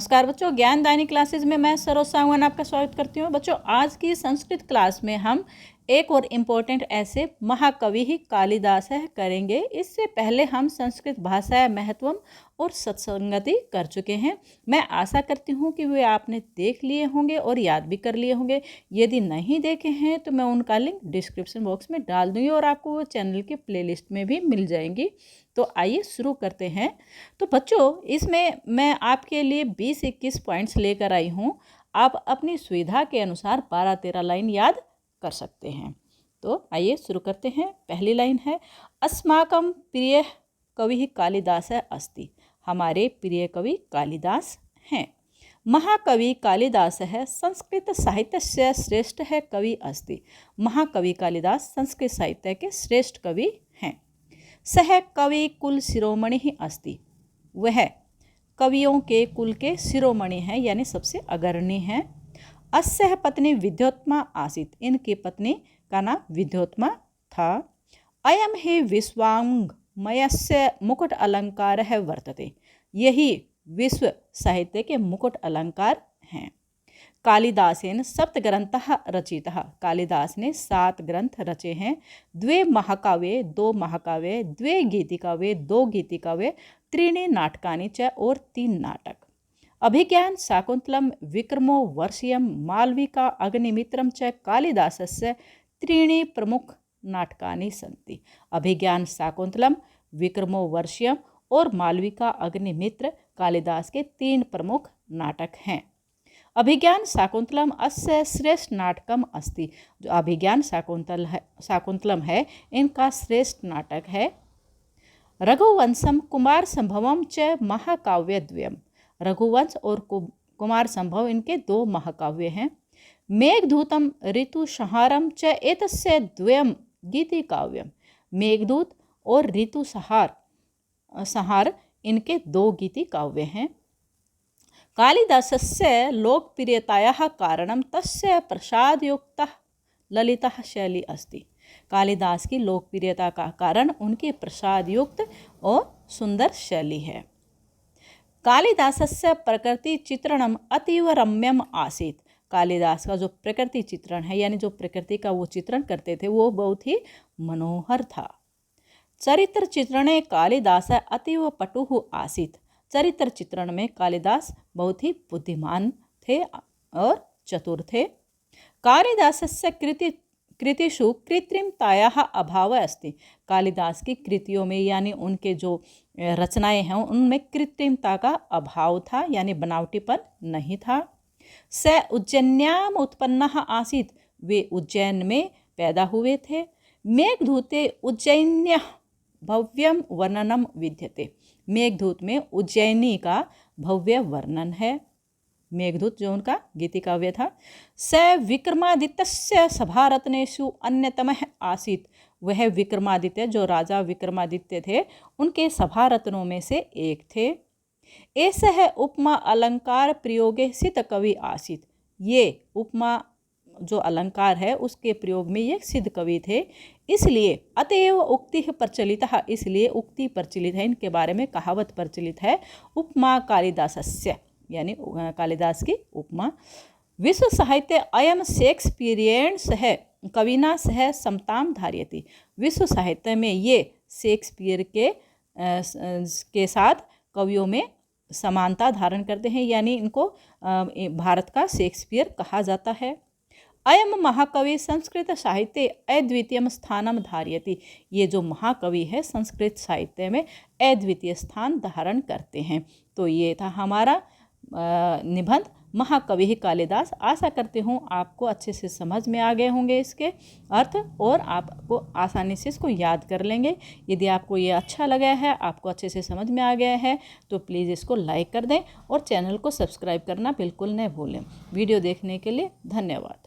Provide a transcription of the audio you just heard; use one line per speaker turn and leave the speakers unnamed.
नमस्कार बच्चों, ज्ञानदायिनी क्लासेस में मैं सरोज सांगवान आपका स्वागत करती हूँ। बच्चों, आज की संस्कृत क्लास में हम एक और इम्पोर्टेंट ऐसे महाकवि ही कालिदास है करेंगे। इससे पहले हम संस्कृत भाषा महत्वम और सत्संगति कर चुके हैं। मैं आशा करती हूँ कि वे आपने देख लिए होंगे और याद भी कर लिए होंगे। यदि नहीं देखे हैं तो मैं उनका लिंक डिस्क्रिप्शन बॉक्स में डाल दूँगी और आपको वो चैनल के प्लेलिस्ट में भी मिल जाएंगी। तो आइए शुरू करते हैं। तो बच्चों, इसमें मैं आपके लिए 20-21 पॉइंट्स लेकर आई हूँ। आप अपनी सुविधा के अनुसार 12-13 लाइन याद कर सकते हैं। तो आइए शुरू करते हैं। पहली लाइन है, अस्माकं प्रिय कवि कालिदास अस्ति। हमारे प्रिय कवि कालिदास हैं। महाकवि कालिदास है संस्कृत साहित्य से श्रेष्ठ है कवि अस्ति। महाकवि कालिदास संस्कृत साहित्य के श्रेष्ठ कवि हैं। सह कवि कुल शिरोमणि ही अस्ति। वह कवियों के कुल के शिरोमणि हैं, यानी सबसे अग्रणी हैं। अस्य पत्नी विद्योत्मा आसीत। इनकी पत्नी का नाम विद्योत्मा था। अयम ही विश्वांगमयस्य मुकुट अलंकार है वर्तते। यही विश्व साहित्य के मुकुट अलंकार हैं। कालिदासेन सप्तग्रंथः रचितः। कालिदास ने 7 ग्रंथ रचे हैं। 2 महाकाव्ये, 2 महाकाव्ये, 2 गीतिकाव्ये, 2 गीतिकाव्ये, 3 नाटकानि च और 3 नाटक। अभिज्ञान शाकुंतलम विक्रमो वर्षीयम मालविका अग्निमित्रम च कालिदासस्य 3 प्रमुख नाटकानि सन्ति। अभिज्ञान शाकुंतलम, विक्रमो वर्षीयम और मालविका अग्निमित्र कालिदास के 3 प्रमुख नाटक हैं। अभिज्ञान शाकुंतलम अस्य श्रेष्ठ नाटकम अस्ति। जो अभिज्ञान शाकुंतलम है, इनका श्रेष्ठ नाटक है। रघुवंशम कुमार संभवम च महाकाव्यद्वयम्। रघुवंश और कुमार संभव इनके 2 महाकाव्य हैं। मेघदूतम ऋतुसंहारम च एतस्य 2 गीतिकाव्यम्। मेघदूत और ऋतुसंहार इनके 2 गीतिकाव्य हैं। कालिदासस्य लोकप्रियतायाः कारणं तस्य प्रसादयुक्तः ललितः शैली अस्ति। कालिदास की लोकप्रियता का कारण उनकी प्रसादयुक्त और सुंदर शैली है। कालिदासस्य प्रकृति चित्रणम अतीव रम्यम आसीत। कालिदास का जो प्रकृति चित्रण है, यानी जो प्रकृति का वो चित्रण करते थे, वो बहुत ही मनोहर था। चरित्र चित्रणे कालिदास अतीव पटुः आसीत। चरित्र चित्रण में कालिदास बहुत ही बुद्धिमान थे और चतुर थे। कालिदासस्य कृतिषु कृत्रिमतायाः अभावः अस्ति। कालिदास की कृतियों में, यानी उनके जो रचनाएं हैं, उनमें कृत्रिमता का अभाव था, यानी बनावटीपन नहीं था। स उज्जैन्याम उत्पन्नः आसीत। वे उज्जैन में पैदा हुए थे। मेघदूते उज्जैन्यः भव्यम वर्णनम विद्यते। मेघदूत में उज्जैनी का भव्य वर्णन है। मेघदूत जो उनका गीतिकाव्य था। स विक्रमादित्यस्य सभारत्नेषु अन्यतमः आसीत। वह विक्रमादित्य, जो राजा विक्रमादित्य थे, उनके सभारत्नों में से एक थे। एषः उपमा अलंकार प्रयोगे सिद्ध कवि आसीत। ये उपमा जो अलंकार है, उसके प्रयोग में ये सिद्ध कवि थे। इसलिए अतएव उक्ति प्रचलितः। इसलिए उक्ति प्रचलित है, इनके बारे में कहावत प्रचलित है। उपमा कालिदासस्य, यानी कालिदास की उपमा। विश्व साहित्य अयम शेक्सपियरेण सह कविना सह समताम धारयति। विश्व साहित्य में ये शेक्सपियर के साथ कवियों में समानता धारण करते हैं, यानी इनको भारत का शेक्सपियर कहा जाता है। अयम महाकवि संस्कृत साहित्य अद्वितीय स्थानम धारयति। ये जो महाकवि है, संस्कृत साहित्य में अद्वितीय स्थान धारण करते हैं। तो ये था हमारा निबंध महाकवि कालिदास। आशा करती हूँ आपको अच्छे से समझ में आ गए होंगे इसके अर्थ, और आपको आसानी से इसको याद कर लेंगे। यदि आपको ये अच्छा लगा है, आपको अच्छे से समझ में आ गया है, तो प्लीज़ इसको लाइक कर दें और चैनल को सब्सक्राइब करना बिल्कुल न भूलें। वीडियो देखने के लिए धन्यवाद।